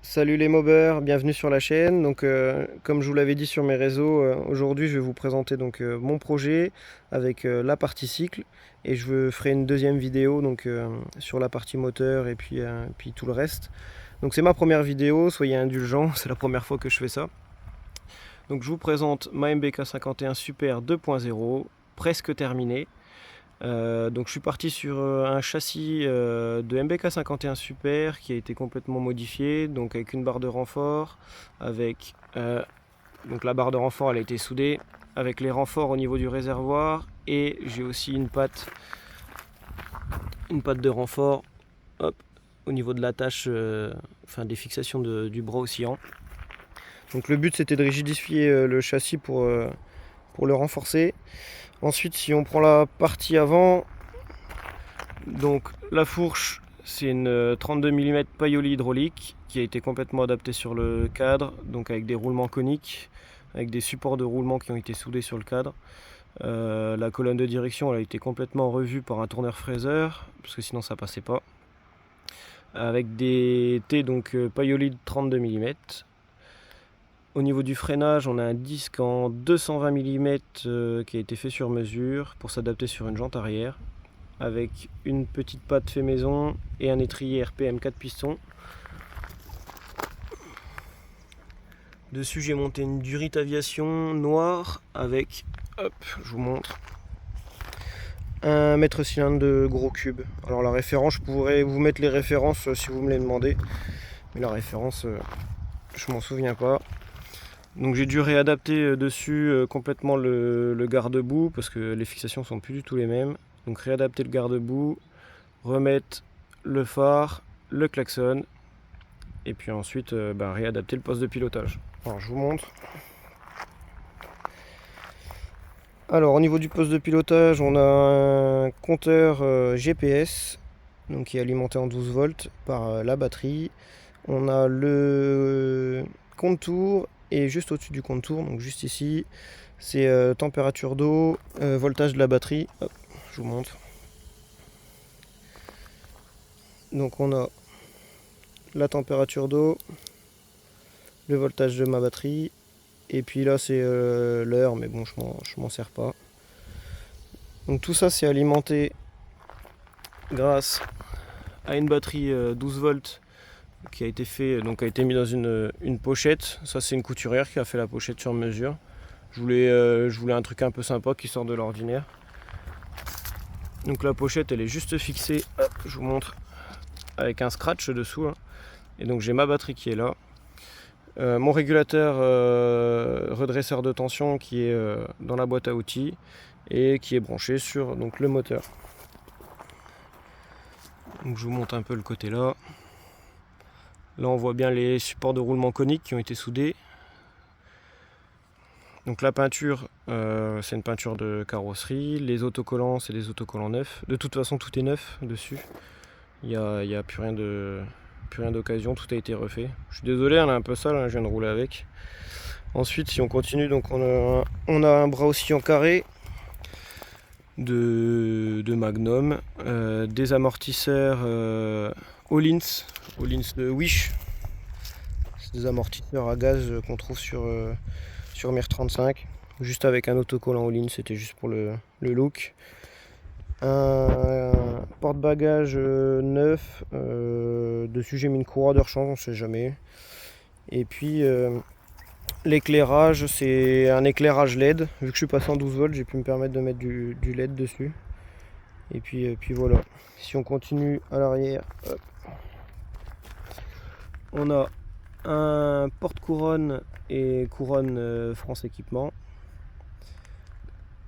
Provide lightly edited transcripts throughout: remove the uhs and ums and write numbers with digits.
Salut les mobers, bienvenue sur la chaîne. Comme je vous l'avais dit sur mes réseaux, aujourd'hui je vais vous présenter mon projet avec la partie cycle et ferai une deuxième vidéo sur la partie moteur et puis tout le reste. Donc c'est ma première vidéo, soyez indulgents, c'est la première fois que je fais ça. Donc je vous présente ma MBK 51 Super 2.0, presque terminée. Donc je suis parti sur un châssis de MBK 51 Super qui a été complètement modifié, donc avec une barre de renfort, donc la barre de renfort elle a été soudée avec les renforts au niveau du réservoir, et j'ai aussi une patte de renfort, hop, au niveau de l'attache, des fixations du bras oscillant. Donc le but c'était de rigidifier le châssis pour le renforcer. Ensuite, si on prend la partie avant, donc la fourche, c'est une 32 mm Paoli hydraulique qui a été complètement adaptée sur le cadre, donc avec des roulements coniques, avec des supports de roulement qui ont été soudés sur le cadre. La colonne de direction elle a été complètement revue par un tourneur fraiseur, parce que sinon ça passait pas. Avec des T Paoli de 32 mm. Au niveau du freinage, on a un disque en 220 mm qui a été fait sur mesure pour s'adapter sur une jante arrière, avec une petite patte fait maison et un étrier RPM 4 pistons. Dessus j'ai monté une Durite Aviation noire avec, hop, je vous montre, un mètre cylindre de gros cube. Alors la référence, je pourrais vous mettre les références si vous me les demandez, mais la référence, je m'en souviens pas. Donc j'ai dû réadapter dessus complètement le garde-boue parce que les fixations sont plus du tout les mêmes. Donc réadapter le garde-boue, remettre le phare, le klaxon, et puis ensuite réadapter le poste de pilotage. Alors je vous montre. Alors au niveau du poste de pilotage, on a un compteur GPS donc qui est alimenté en 12 volts par la batterie. On a le contour, et juste au-dessus du contour, donc juste ici, c'est température d'eau, voltage de la batterie. Hop, je vous montre. Donc on a la température d'eau, le voltage de ma batterie, et puis là c'est l'heure, mais bon je m'en sers pas. Donc tout ça c'est alimenté grâce à une batterie 12 volts qui a été mis dans une pochette. Ça c'est une couturière qui a fait la pochette sur mesure. Je voulais un truc un peu sympa qui sort de l'ordinaire. Donc la pochette elle est juste fixée, hop, je vous montre, avec un scratch dessous, hein. Et donc j'ai ma batterie qui est là, mon régulateur redresseur de tension qui est dans la boîte à outils et qui est branché sur le moteur. Donc je vous montre un peu le côté là. Là on voit bien les supports de roulement coniques qui ont été soudés. Donc la peinture, c'est une peinture de carrosserie. Les autocollants, c'est des autocollants neufs. De toute façon tout est neuf dessus. Il n'y a plus rien d'occasion, tout a été refait. Je suis désolé, elle est un peu sale, hein, je viens de rouler avec. Ensuite, si on continue, donc on a un bras aussi en carré de Magnum, des amortisseurs Öhlins de Wish. C'est des amortisseurs à gaz qu'on trouve sur Mir 35, juste avec un autocollant Öhlins, c'était juste pour le look. Un porte-bagages neuf, dessus j'ai mis une courroie de rechange, on sait jamais. Et puis l'éclairage, c'est un éclairage LED. Vu que je suis passé en 12 volts, j'ai pu me permettre de mettre du LED dessus. Et puis voilà. Si on continue à l'arrière, on a un porte-couronne et couronne France Équipement.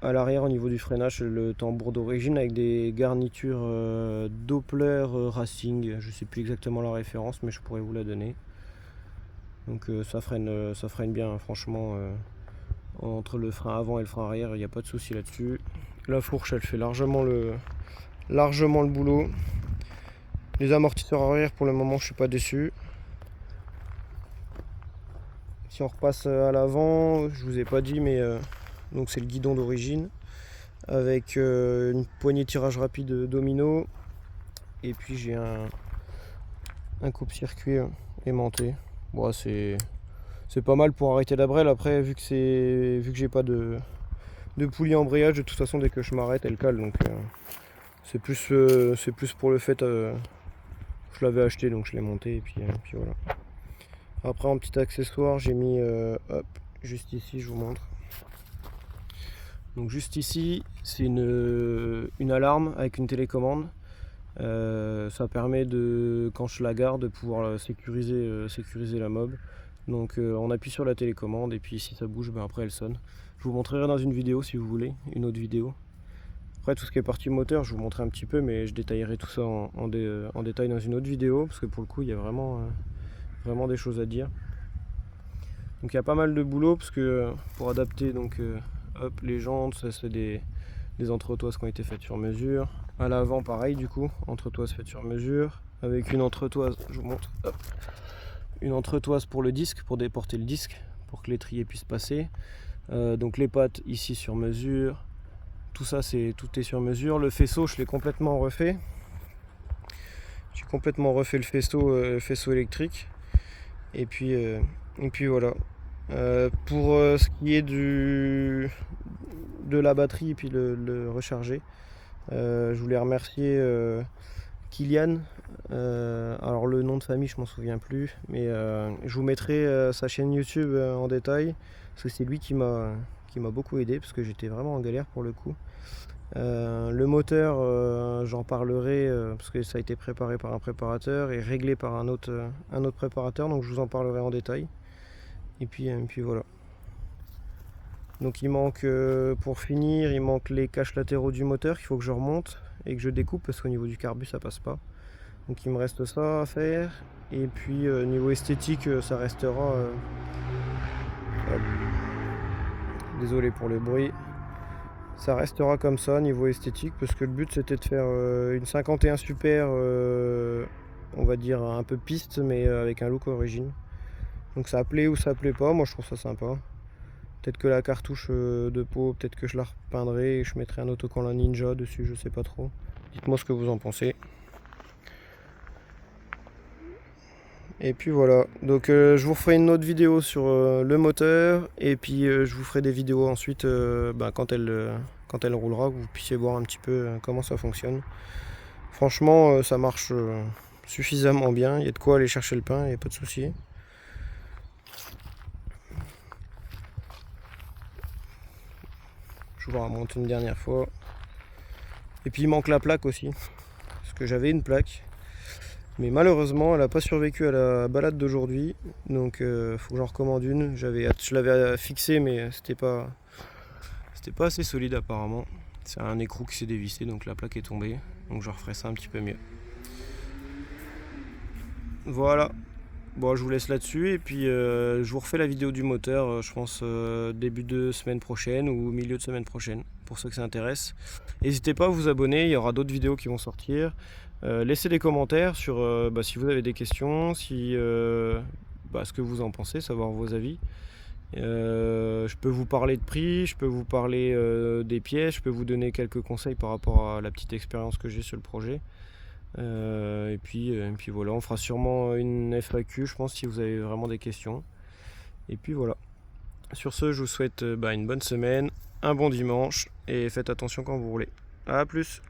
À l'arrière, au niveau du freinage, le tambour d'origine avec des garnitures Doppler Racing. Je sais plus exactement la référence, mais je pourrais vous la donner. Donc ça freine bien, hein, franchement. Entre le frein avant et le frein arrière, il n'y a pas de souci là-dessus. La fourche, elle fait largement le boulot. Les amortisseurs arrière, pour le moment, je suis pas déçu. Si on repasse à l'avant, je vous ai pas dit, mais donc c'est le guidon d'origine avec une poignée de tirage rapide domino, et puis j'ai un coupe-circuit aimanté. Bon, c'est pas mal pour arrêter la brêle. Après, vu que j'ai pas de poulie embrayage, de toute façon dès que je m'arrête elle cale, donc c'est plus pour le fait, je l'avais acheté donc je l'ai monté et puis voilà. Après en petit accessoire j'ai mis hop, juste ici je vous montre. Donc juste ici c'est une alarme avec une télécommande. Ça permet de, quand je la garde, de pouvoir sécuriser la mob. Donc on appuie sur la télécommande et puis si ça bouge, ben après elle sonne. Je vous montrerai dans une vidéo si vous voulez, une autre vidéo. Après tout ce qui est partie moteur, je vous montrerai un petit peu, mais je détaillerai tout ça en détail dans une autre vidéo, parce que pour le coup il y a vraiment des choses à dire. Donc il y a pas mal de boulot, parce que pour adapter donc hop, les jantes, ça c'est des entretoises qui ont été faites sur mesure. À l'avant pareil du coup, entretoise faite sur mesure, avec une entretoise, je vous montre, hop, une entretoise pour le disque, pour déporter le disque, pour que l'étrier puisse passer. Donc les pattes ici sur mesure, tout ça tout est sur mesure. Le faisceau je l'ai complètement refait. J'ai complètement refait le faisceau électrique. Et puis voilà. Pour ce qui est de la batterie et puis le recharger, je voulais remercier Kylian. Alors le nom de famille je m'en souviens plus, mais je vous mettrai sa chaîne YouTube en détail, parce que c'est lui qui m'a beaucoup aidé, parce que j'étais vraiment en galère pour le coup. Le moteur, j'en parlerai parce que ça a été préparé par un préparateur et réglé par un autre préparateur, donc je vous en parlerai en détail. Et puis voilà. Donc il manque, pour finir, il manque les caches latéraux du moteur qu'il faut que je remonte et que je découpe, parce qu'au niveau du carbu ça passe pas. Donc il me reste ça à faire. Et puis niveau esthétique, ça restera... désolé pour le bruit. Ça restera comme ça niveau esthétique, parce que le but c'était de faire une 51 Super, on va dire un peu piste, mais avec un look origine. Donc ça plaît ou ça plaît pas, moi je trouve ça sympa. Peut-être que la cartouche de peau, peut-être que je la repeindrai et je mettrai un autocollant Ninja dessus, je sais pas trop. Dites-moi ce que vous en pensez. Et puis voilà, donc je vous ferai une autre vidéo sur le moteur, et puis je vous ferai des vidéos ensuite quand elle roulera, que vous puissiez voir un petit peu comment ça fonctionne. Franchement ça marche suffisamment bien, il y a de quoi aller chercher le pain, il n'y a pas de souci. Je vous remonte une dernière fois. Et puis il manque la plaque aussi, parce que j'avais une plaque. Mais malheureusement, elle n'a pas survécu à la balade d'aujourd'hui, donc faut que j'en recommande une. Je l'avais fixée, mais c'était pas assez solide apparemment. C'est un écrou qui s'est dévissé, donc la plaque est tombée. Donc je referai ça un petit peu mieux. Voilà. Bon, je vous laisse là-dessus, et puis je vous refais la vidéo du moteur, je pense début de semaine prochaine ou milieu de semaine prochaine, pour ceux que ça intéresse. N'hésitez pas à vous abonner, il y aura d'autres vidéos qui vont sortir. Laissez des commentaires sur si vous avez des questions, ce que vous en pensez, savoir vos avis. Je peux vous parler de prix, je peux vous parler des pièces, je peux vous donner quelques conseils par rapport à la petite expérience que j'ai sur le projet. Et puis voilà, on fera sûrement une FAQ, je pense, si vous avez vraiment des questions. Et puis voilà. Sur ce, je vous souhaite une bonne semaine, un bon dimanche, et faites attention quand vous roulez. A plus!